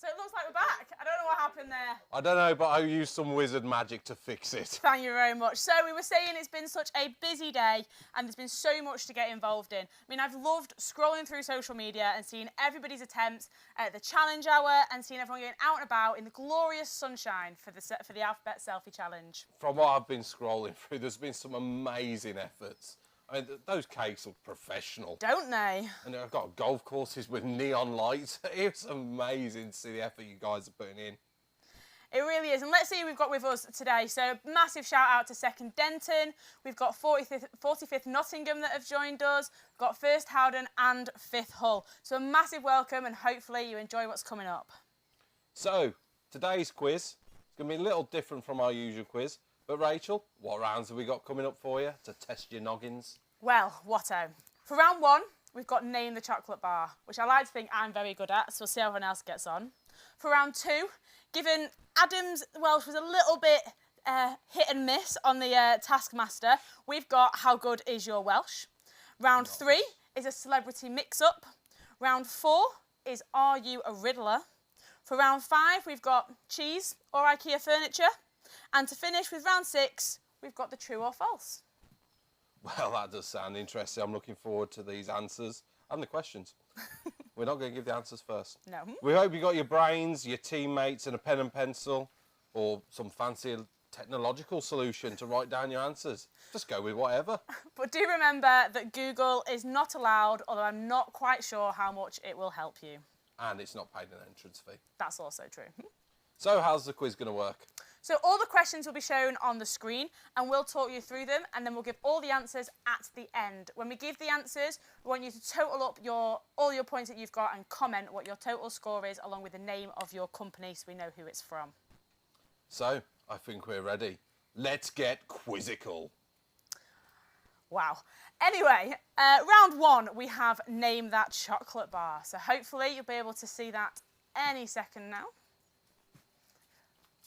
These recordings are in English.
So it looks like we're back. I don't know what happened there. I don't know, but I used some wizard magic to fix it. Thank you very much. So we were saying it's been such a busy day and there's been so much to get involved in. I mean, I've loved scrolling through social media and seeing everybody's attempts at the challenge hour and seeing everyone getting out and about in the glorious sunshine for the Alphabet Selfie Challenge. From what I've been scrolling through, there's been some amazing efforts. I mean, those cakes look professional. Don't they? And I've got golf courses with neon lights. It's amazing to see the effort you guys are putting in. It really is. And let's see who we've got with us today. So massive shout out to Second Denton. We've got 45th Nottingham that have joined us. We've got First Howden and 5th Hull. So a massive welcome and hopefully you enjoy what's coming up. So, today's quiz is going to be a little different from our usual quiz. But Rachel, what rounds have we got coming up for you to test your noggins? Well, whatto. For round one, we've got Name the Chocolate Bar, which I like to think I'm very good at, so we'll see how everyone else gets on. For round two, given Adam's Welsh was a little bit hit and miss on the Taskmaster, we've got How Good Is Your Welsh? Round three is a celebrity mix-up. Round four is Are You a Riddler? For round five, we've got Cheese or IKEA Furniture. And to finish with round six, we've got the True or False. Well, that does sound interesting. I'm looking forward to these answers and the questions. We're not going to give the answers first. No. We hope you got your brains, your teammates and a pen and pencil or some fancy technological solution to write down your answers. Just go with whatever. But do remember that Google is not allowed, although I'm not quite sure how much it will help you. And it's not paid an entrance fee. That's also true. So how's the quiz going to work? So all the questions will be shown on the screen and we'll talk you through them and then we'll give all the answers at the end. When we give the answers, we want you to total up all your points that you've got and comment what your total score is along with the name of your company so we know who it's from. So, I think we're ready. Let's get quizzical. Wow. Anyway, round one, we have Name That Chocolate Bar. So hopefully you'll be able to see that any second now.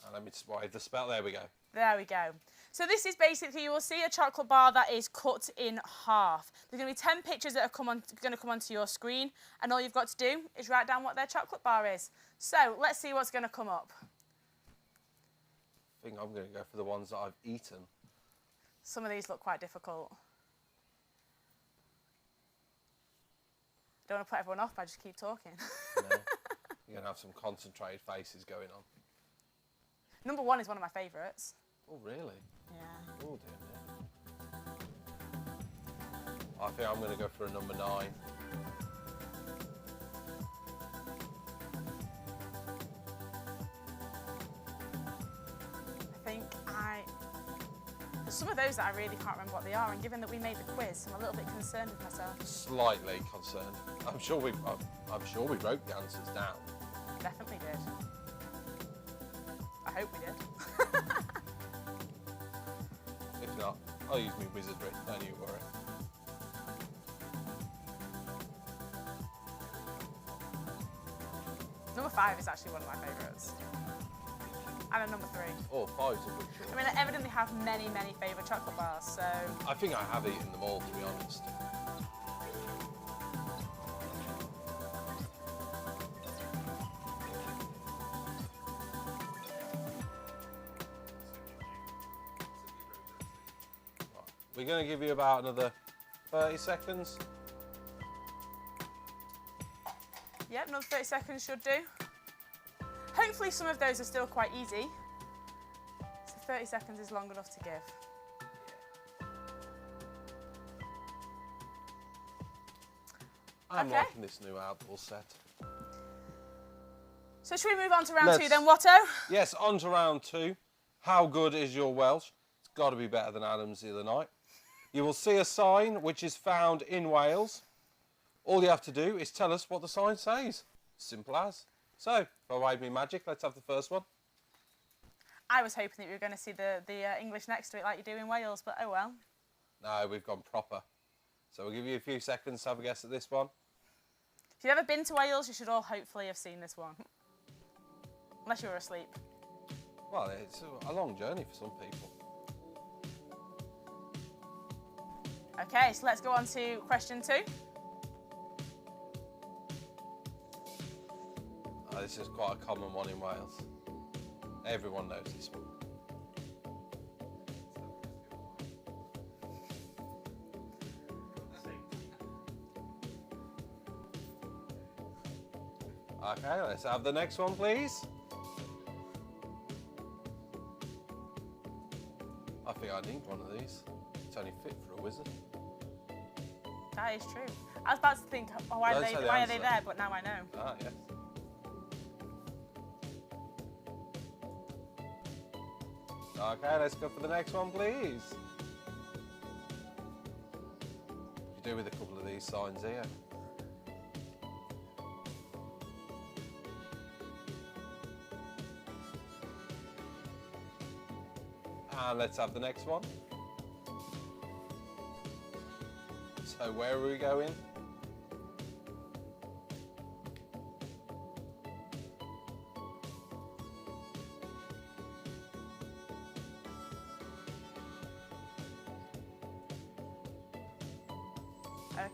And let me just wave the spell. There we go. There we go. So this is basically, you will see a chocolate bar that is cut in half. There's going to be 10 pictures that are going to come onto your screen, and all you've got to do is write down what their chocolate bar is. So let's see what's going to come up. I think I'm going to go for the ones that I've eaten. Some of these look quite difficult. Don't want to put everyone off, I just keep talking. No. You're going to have some concentrated faces going on. Number one is one of my favourites. Oh, really? Yeah. Oh, dear me. I think I'm going to go for a number 9. There's some of those that I really can't remember what they are, and given that we made the quiz, I'm a little bit concerned with myself. Slightly concerned. I'm sure we wrote the answers down. Definitely did. I hope we did. If not, I'll use my wizardry, don't you worry. Number 5 is actually one of my favourites. And a number 3. Oh, 5's a good choice. I mean, I evidently have many, many favourite chocolate bars, so... I think I have eaten them all, to be honest. We're going to give you about another 30 seconds. Yep, another 30 seconds should do. Hopefully some of those are still quite easy. So 30 seconds is long enough to give. I'm Okay. liking this new outdoor set. So should we move on to round 2 then, Watto? Yes, on to round 2. How good is your Welsh? It's got to be better than Adam's the other night. You will see a sign which is found in Wales. All you have to do is tell us what the sign says. Simple as. So, by way of me magic, let's have the first one. I was hoping that we were going to see the English next to it like you do in Wales, but oh well. No, we've gone proper. So we'll give you a few seconds to have a guess at this one. If you've ever been to Wales, you should all hopefully have seen this one. Unless you were asleep. Well, it's a long journey for some people. Okay, so let's go on to question 2. This This is quite a common one in Wales. Everyone knows this one. Okay, let's have the next one, please. I think I need one of these. It's only fit for a wizard. That is true. I was about to think, oh, why are they there? But now I know. Ah, yes. Okay, let's go for the next one, please. You do with a couple of these signs here. And let's have the next one. So where are we going?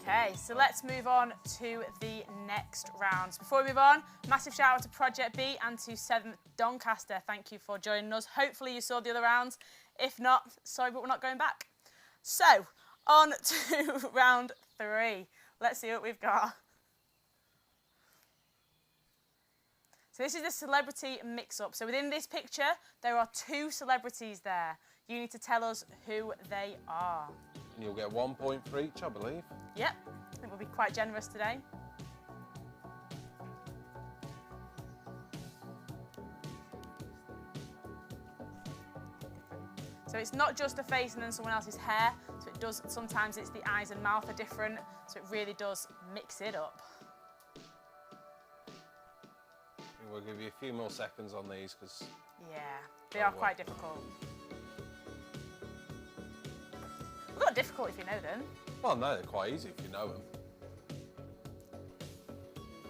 Okay, so let's move on to the next rounds. Before we move on, massive shout out to Project B and to 7th Doncaster. Thank you for joining us. Hopefully you saw the other rounds. If not, sorry, but we're not going back. So, on to round 3. Let's see what we've got. So this is the celebrity mix-up. So within this picture, there are 2 celebrities there. You need to tell us who they are. And you'll get 1 point for each, I believe. Yep, I think we'll be quite generous today. So it's not just the face and then someone else's hair. So it does, sometimes it's the eyes and mouth are different. So it really does mix it up. We'll give you a few more seconds on these because... Yeah, they are quite difficult. Well, not difficult if you know them. Well, no, they're quite easy if you know them.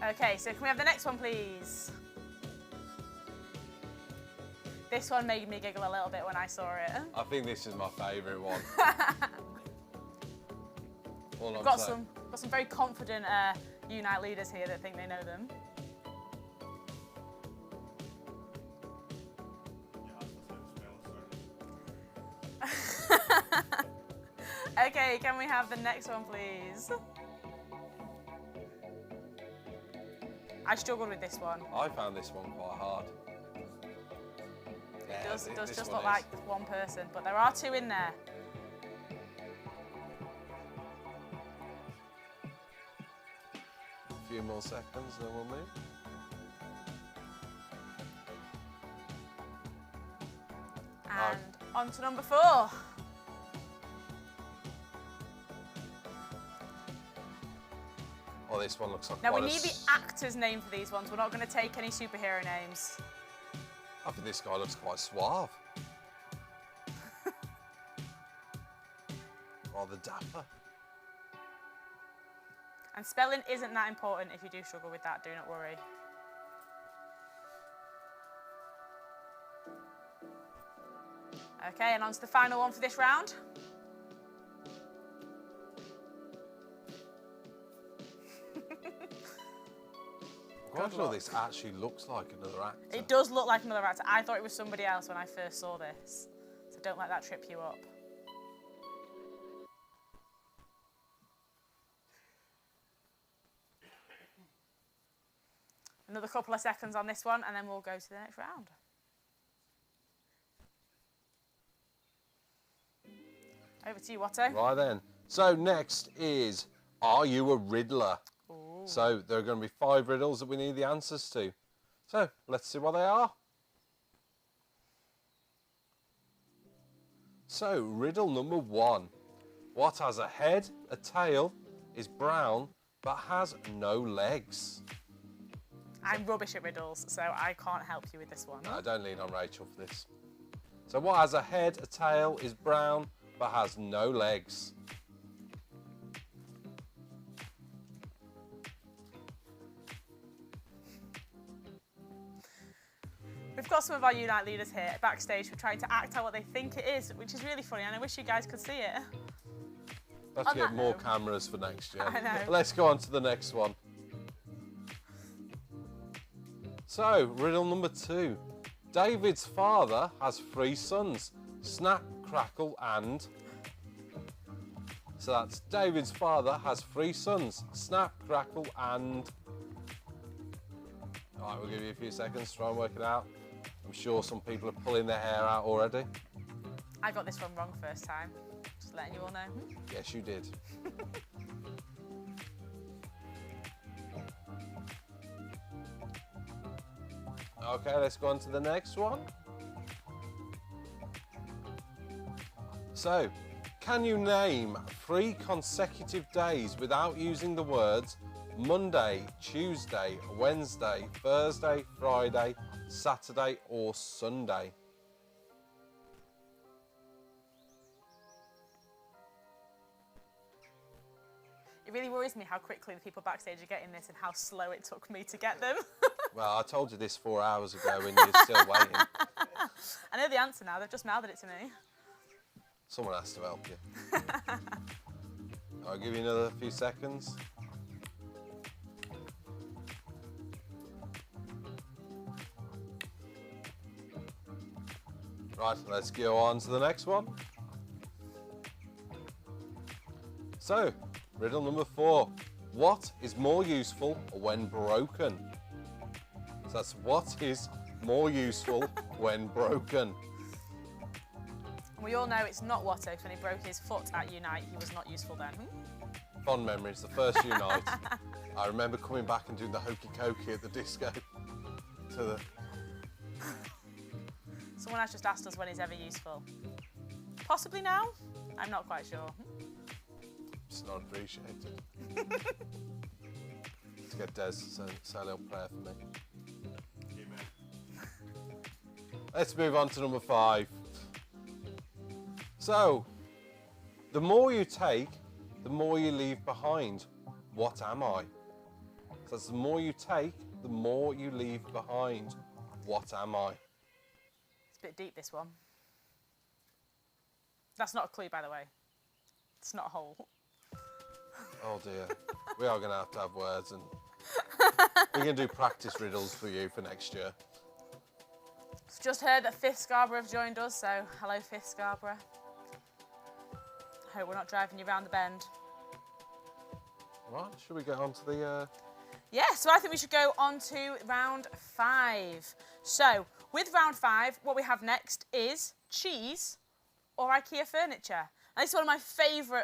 Okay, so can we have the next one, please? This one made me giggle a little bit when I saw it. I think this is my favourite one. We've got some very confident Unite leaders here that think they know them. Okay, can we have the next one, please? I struggled with this one. I found this one quite hard. It does just look like one person, but there are 2 in there. A few more seconds, then we'll move. And on to number 4. Oh, this one looks like Now we need the actor's name for these ones. We're not going to take any superhero names. I think this guy looks quite suave. Rather dapper. And spelling isn't that important. If you do struggle with that, do not worry. Okay, and on to the final one for this round. I'm quite sure this actually looks like another actor. It does look like another actor. I thought it was somebody else when I first saw this. So don't let that trip you up. Another couple of seconds on this one and then we'll go to the next round. Over to you, Watto. Right then. So next is, are you a riddler? Ooh. So there are going to be 5 riddles that we need the answers to. So let's see what they are. So riddle number 1. What has a head, a tail, is brown, but has no legs? I'm rubbish at riddles, so I can't help you with this one. No, don't lean on Rachel for this. So what has a head, a tail, is brown, but has no legs? We've got some of our Unite leaders here backstage. We're trying to act out what they think it is, which is really funny, and I wish you guys could see it. Let's get more cameras for next year. I know. Let's go on to the next one. So, riddle number 2. David's father has 3 sons, Snap, Crackle and... So that's David's father has 3 sons, Snap, Crackle and... Alright, we'll give you a few seconds to try and work it out. I'm sure some people are pulling their hair out already. I got this one wrong first time. Just letting you all know. Yes, you did. Okay, let's go on to the next one. So, can you name 3 consecutive days without using the words Monday, Tuesday, Wednesday, Thursday, Friday, Saturday or Sunday? It really worries me how quickly the people backstage are getting this and how slow it took me to get them. Well, I told you this 4 hours ago and you're still waiting. I know the answer now, they've just mouthed it to me. Someone has to help you. I'll give you another few seconds. Right, let's go on to the next one. So, riddle number 4. What is more useful when broken? So that's what is more useful when broken? We all know it's not Watto, because when he broke his foot at Unite, he was not useful then. Fond memories, the first Unite. I remember coming back and doing the hokey cokey at the disco. To the... Someone has just asked us when he's ever useful. Possibly now? I'm not quite sure. It's not appreciated. Let's get Des to say a little prayer for me. Amen. Let's move on to number 5. So, the more you take, the more you leave behind. What am I? So that's the more you take, the more you leave behind. What am I? It's a bit deep, this one. That's not a clue, by the way. It's not a hole. Oh dear. We are going to have words, and we're going to do practice riddles for you for next year. Just heard that Fifth Scarborough have joined us, so hello Fifth Scarborough. Hope we're not driving you round the bend. Right, should we get on to the... Yeah, so I think we should go on to round 5. So, with round 5, what we have next is cheese or IKEA furniture. And this is one of my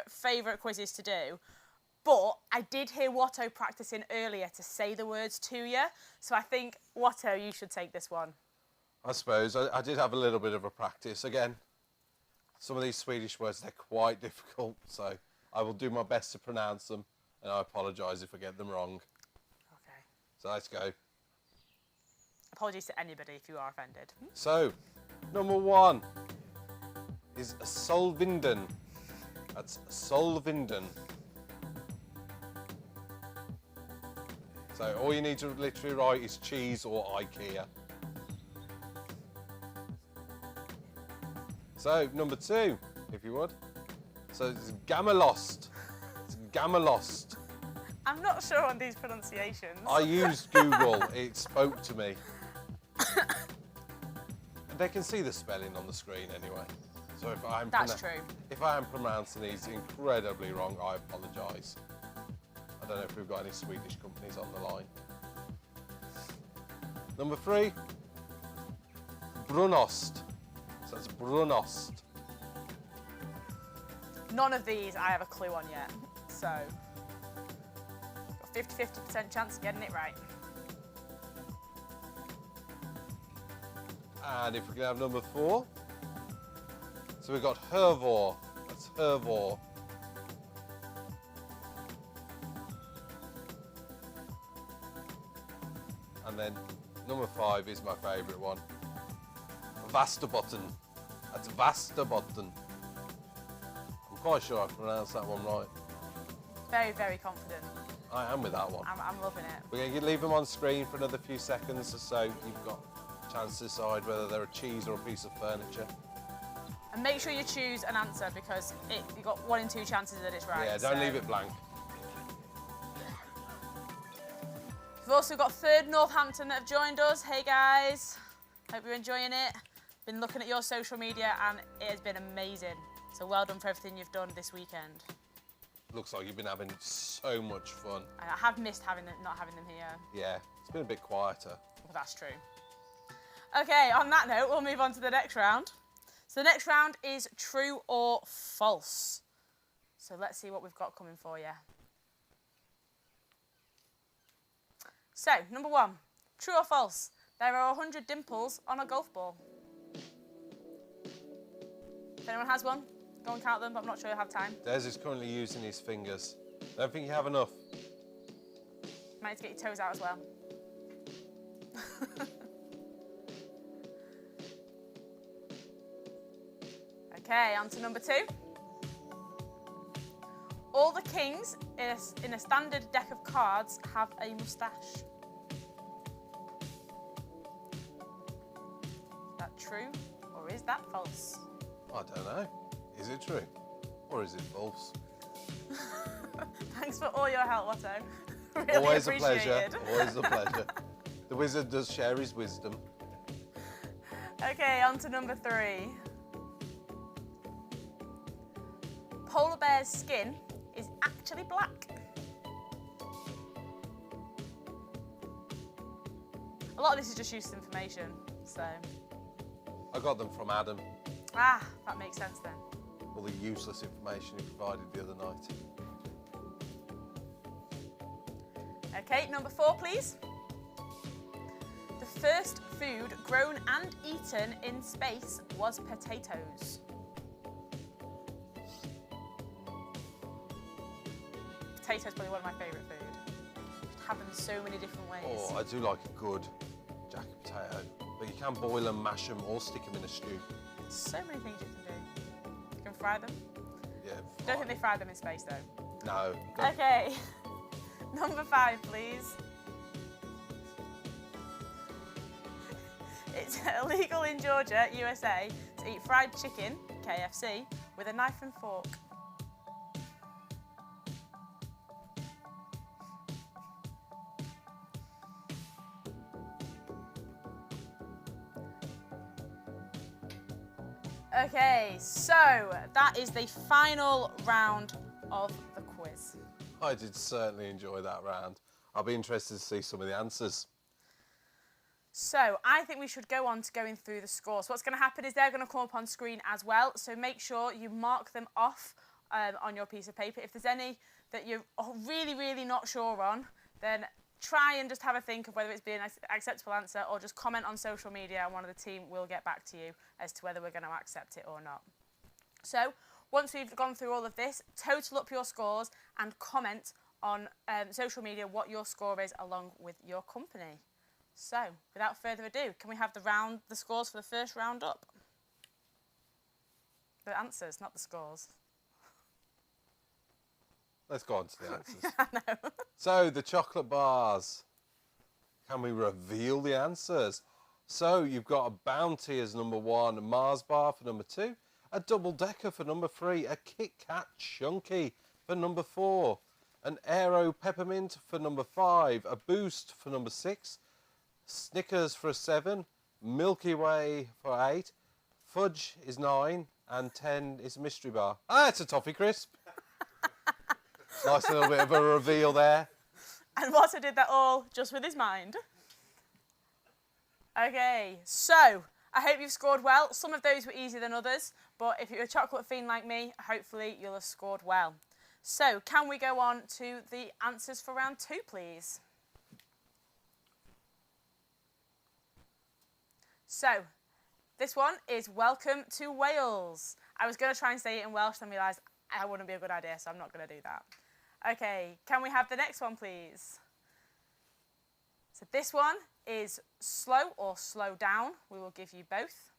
favourite quizzes to do. But I did hear Watto practicing earlier to say the words to you. So I think, Watto, you should take this one. I suppose. I did have a little bit of a practice. Again, some of these Swedish words, they're quite difficult. So I will do my best to pronounce them. And I apologise if I get them wrong. Okay. So let's go. Apologies to anybody if you are offended. So, number 1 is Solvinden. That's Solvinden. So all you need to literally write is cheese or IKEA. So, number 2, if you would. So it's Gammelost. It's Gammelost. I'm not sure on these pronunciations. I used Google, it spoke to me. And they can see the spelling on the screen anyway. So if I'm That's true. If I am pronouncing these incredibly wrong, I apologise. I don't know if we've got any Swedish companies on the line. Number 3, Brunost. So that's Brunost. None of these I have a clue on yet. So, got 50-50% chance of getting it right. And if we can have number 4. So we've got Hervor. That's Hervor. And then number 5 is my favourite one. Vasterbotten. That's Vasterbotten. I'm quite sure I pronounced that one right. Very confident. I am with that one. I'm loving it. We're going to leave them on screen for another few seconds or so. You've got a chance to decide whether they're a cheese or a piece of furniture. And make sure you choose an answer because you've got 1 in 2 chances that it's right. Yeah, don't leave it blank. We've also got Third Northampton that have joined us. Hey guys, hope you're enjoying it. Been looking at your social media and it has been amazing. So well done for everything you've done this weekend. Looks like you've been having so much fun. And I have missed not having them here. Yeah, it's been a bit quieter. Well, that's true. Okay, on that note, we'll move on to the next round. So the next round is true or false. So let's see what we've got coming for you. So, number 1, true or false? There are 100 dimples on a golf ball. If anyone has one, go and count them, but I'm not sure you'll have time. Des is currently using his fingers. Don't think you have enough. Might need to get your toes out as well. Okay, on to number 2. All the kings in a standard deck of cards have a moustache. Is that true or is that false? I don't know. Is it true or is it false? Thanks for all your help, Otto. Really Always a pleasure. appreciated. Always a pleasure. The wizard does share his wisdom. Okay, on to number 3. Polar bear's skin is actually black. A lot of this is just useless information, so... I got them from Adam. Ah, that makes sense then. All the useless information he provided the other night. Okay, number 4, please. The first food grown and eaten in space was potatoes. Potatoes probably one of my favourite food. Just have them in so many different ways. Oh, I do like a good jacket potato. But you can boil them, mash them, or stick them in a stew. So many things you can do. You can fry them. Yeah. Don't think they fry them in space though. No. Okay. Number 5, please. It's illegal in Georgia, USA, to eat fried chicken, KFC, with a knife and fork. Okay, so that is the final round of the quiz. I did certainly enjoy that round. I'll be interested to see some of the answers. So I think we should go on to going through the scores. What's going to happen is they're going to come up on screen as well. So make sure you mark them off on your piece of paper. If there's any that you're really, really not sure on, then try and just have a think of whether it's been an acceptable answer, or just comment on social media and one of the team will get back to you as to whether we're going to accept it or not. So once we've gone through all of this, total up your scores and comment on social media what your score is along with your company. So without further ado, can we have the scores for the first round up? The answers, not the scores. Let's go on to the answers. I know. So, the chocolate bars. Can we reveal the answers? So, you've got a Bounty as number 1, a Mars bar for number 2, a Double Decker for number 3, a Kit Kat Chunky for number 4, an Aero Peppermint for number 5, a Boost for number 6, Snickers for a 7, Milky Way for 8, Fudge is 9, and 10 is a mystery bar. Ah, it's a Toffee Crisp. Nice little bit of a reveal there. And Watto did that all just with his mind. Okay, so I hope you've scored well. Some of those were easier than others, but if you're a chocolate fiend like me, hopefully you'll have scored well. So can we go on to the answers for round 2, please? So this one is Welcome to Wales. I was going to try and say it in Welsh, then realised that wouldn't be a good idea, so I'm not going to do that. Okay, can we have the next one, please? So this one is Slow or Slow Down. We will give you both.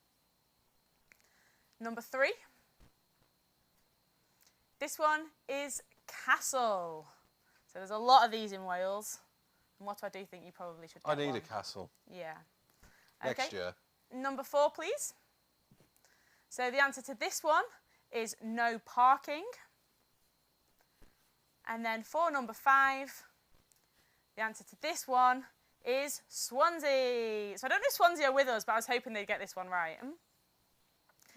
Number 3. This one is Castle. So there's a lot of these in Wales. And what I do think you probably should get I need one. a castle. Yeah. Next year. Number 4, please. So the answer to this one is no parking. And then for number 5, The answer to this one is Swansea. So I don't know if Swansea are with us, but I was hoping they'd get this one right.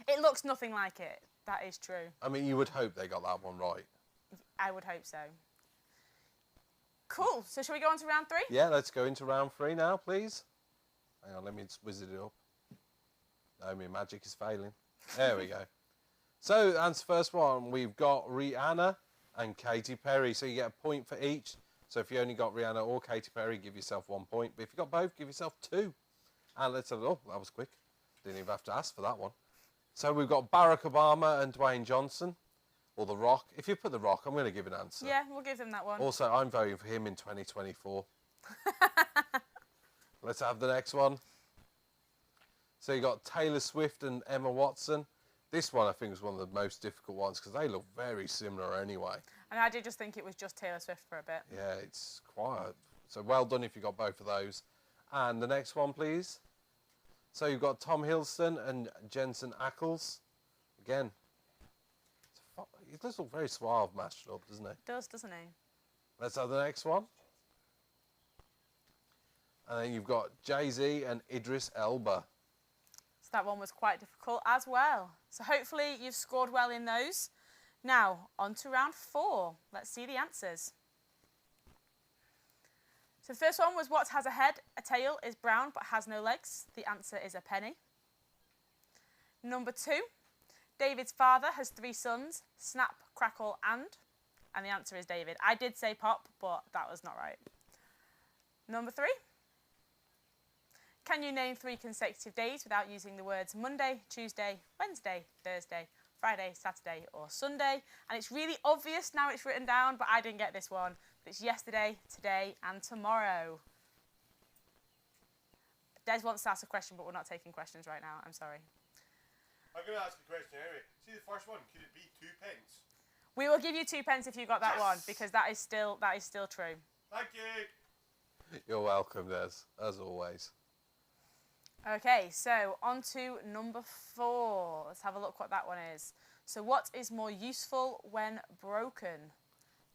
It looks nothing like it. That is true. I mean, you would hope they got that one right. I would hope so. Cool. So shall we go on to round 3? Yeah, let's go into round 3 now, please. Hang on, let me just whiz it up. No, my magic is failing. There we go. So, to answer the first one, we've got Rihanna and Katy Perry. So you get a point for each. So if you only got Rihanna or Katy Perry, give yourself 1 point. But if you got both, give yourself 2. And let's have, oh, that was quick. Didn't even have to ask for that one. So we've got Barack Obama and Dwayne Johnson, or The Rock. If you put The Rock, I'm going to give an answer. Yeah, we'll give them that one. Also, I'm voting for him in 2024. Let's have the next one. So you got Taylor Swift and Emma Watson. This one I think is one of the most difficult ones because they look very similar anyway. And I did just think it was just Taylor Swift for a bit. Yeah, it's quite. So well done if you got both of those. And the next one, please. So you've got Tom Hiddleston and Jensen Ackles. Again, he does look very suave mashed up, doesn't he? Does, doesn't he? Let's have the next one. And then you've got Jay-Z and Idris Elba. So that one was quite difficult as well. So hopefully you've scored well in those. Now, on to round 4. Let's see the answers. So the first one was what has a head, a tail, is brown but has no legs. The answer is a penny. Number 2, David's father has 3 sons, Snap, Crackle and the answer is David. I did say Pop, but that was not right. Number 3, can you name 3 consecutive days without using the words Monday, Tuesday, Wednesday, Thursday, Friday, Saturday or Sunday? And it's really obvious now it's written down, but I didn't get this one. But it's yesterday, today and tomorrow. Des wants to ask a question, but we're not taking questions right now. I'm sorry. I'm going to ask a question anyway. See the first one, could it be 2 pence? We will give you 2 pence if you got that Yes! one, because that is still true. Thank you. You're welcome, Des, as always. Okay, so on to number 4. Let's have a look what that one is. So what is more useful when broken?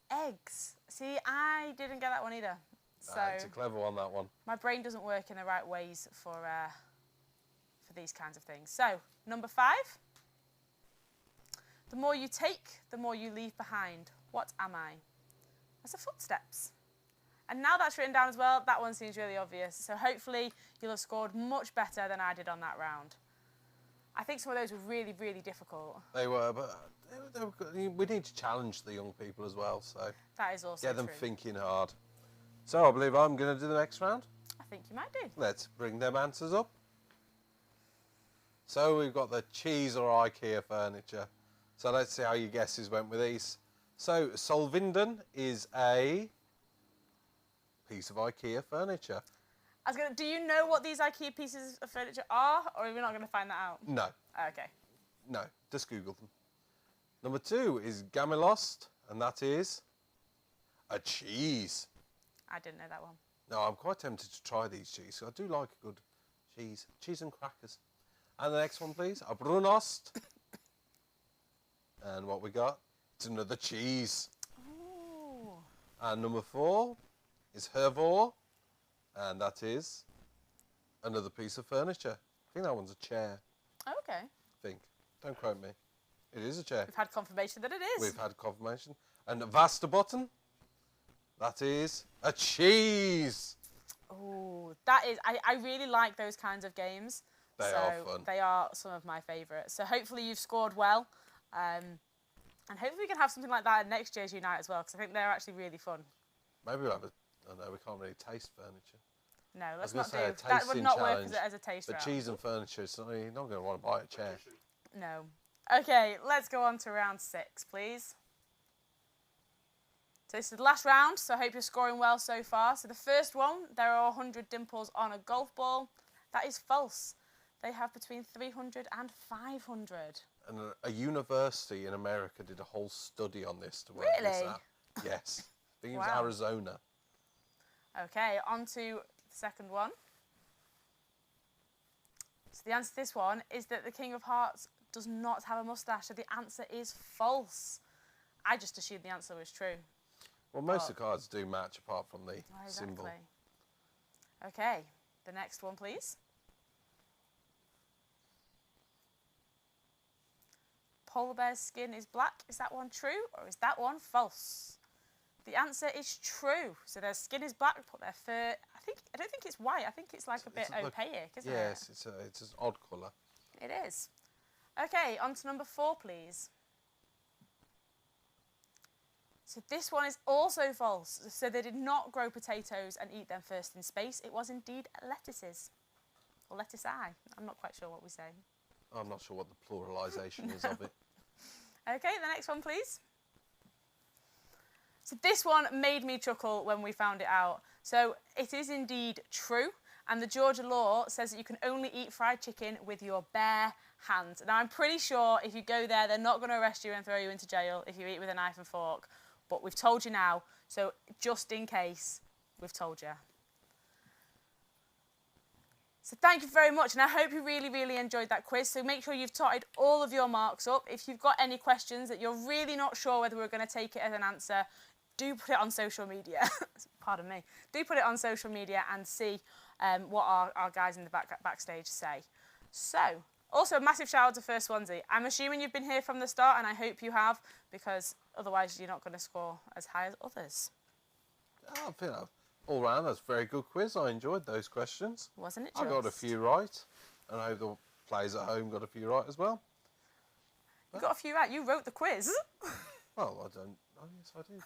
Eggs. See, I didn't get that one either. So It's a clever one, that one. my brain doesn't work in the right ways for these kinds of things. So, number 5. The more you take, the more you leave behind. What am I? That's the footsteps. And now that's written down as well, that one seems really obvious. So hopefully you'll have scored much better than I did on that round. I think some of those were really, really difficult. They were, but we need to challenge the young people as well, so That is also get them true. thinking hard. So I believe I'm going to do the next round. I think you might do. Let's bring them answers up. So we've got the cheese or IKEA furniture. So let's see how your guesses went with these. So Solvinden is a piece of IKEA furniture. Do you know what these IKEA pieces of furniture are, or are we not going to find that out? No, Okay. no, just Google them. Number 2 is Gamilost, and that is a cheese. I didn't know that one. No, I'm quite tempted to try these cheese. I do like a good cheese and crackers. And the next one, please, a Brunost. And what we got? It's another cheese. Ooh. And number 4 is Hervor, and that is another piece of furniture. I think that one's a chair. Okay. I think. Don't quote me. It is a chair. We've had confirmation that it is. We've had confirmation. And Vasterbottom, that is a cheese. Ooh, that is. I really like those kinds of games. They are fun. They are some of my favourites. So hopefully you've scored well. And hopefully we can have something like that at next year's Unite as well, because I think they're actually really fun. Maybe we'll have I know we can't really taste furniture. No, I was let's gonna not say do a that. Would tasting not work challenge, as a taste But round. cheese and furniture, so you're not going to want to buy a chair. No. Okay, let's go on to round 6, please. So this is the last round, so I hope you're scoring well so far. So the first one, there are 100 dimples on a golf ball. That is false. They have between 300 and 500. And a university in America did a whole study on this to work this Really? out. Yes. I think it was Wow. Arizona. Okay, on to the second one. So the answer to this one is that the King of Hearts does not have a moustache, so the answer is false. I just assumed the answer was true. Well, most of the cards do match apart from the symbol. Okay, the next one, please. Polar bear's skin is black. Is that one true or is that one false? The answer is true. So their skin is black, but their fur, I don't think it's white. I think it's like a bit opaque, isn't it? Yes, it's an odd colour. It is. Okay, on to number 4, please. So this one is also false. So they did not grow potatoes and eat them first in space. It was indeed lettuces. Or lettuce eye. I'm not quite sure what we say. I'm not sure what the pluralisation is of it. Okay, the next one, please. So this one made me chuckle when we found it out. So it is indeed true. And the Georgia law says that you can only eat fried chicken with your bare hands. Now, I'm pretty sure if you go there, they're not going to arrest you and throw you into jail if you eat with a knife and fork. But we've told you now, so just in case, we've told you. So thank you very much, and I hope you really, really enjoyed that quiz. So make sure you've totted all of your marks up. If you've got any questions that you're really not sure whether we're going to take it as an answer, do put it on social media. Pardon me. Do put it on social media and see what our guys in the backstage say. So, also a massive shout out to First Swansea. I'm assuming you've been here from the start, and I hope you have, because otherwise you're not going to score as high as others. I think all round that's a very good quiz. I enjoyed those questions. Wasn't it I got a few right, and I hope the players at home got a few right as well. You got a few right. You wrote the quiz. Well, I don't. Oh, yes, I did.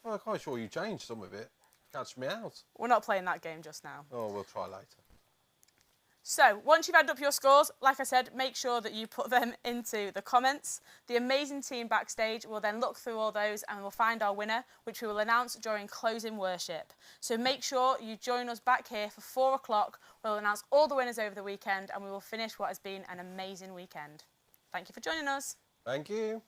Well, I'm quite sure you changed some of it. Catch me out. We're not playing that game just now. Oh, we'll try later. So, once you've added up your scores, like I said, make sure that you put them into the comments. The amazing team backstage will then look through all those and we'll find our winner, which we will announce during closing worship. So make sure you join us back here for 4 o'clock. We'll announce all the winners over the weekend and we will finish what has been an amazing weekend. Thank you for joining us. Thank you.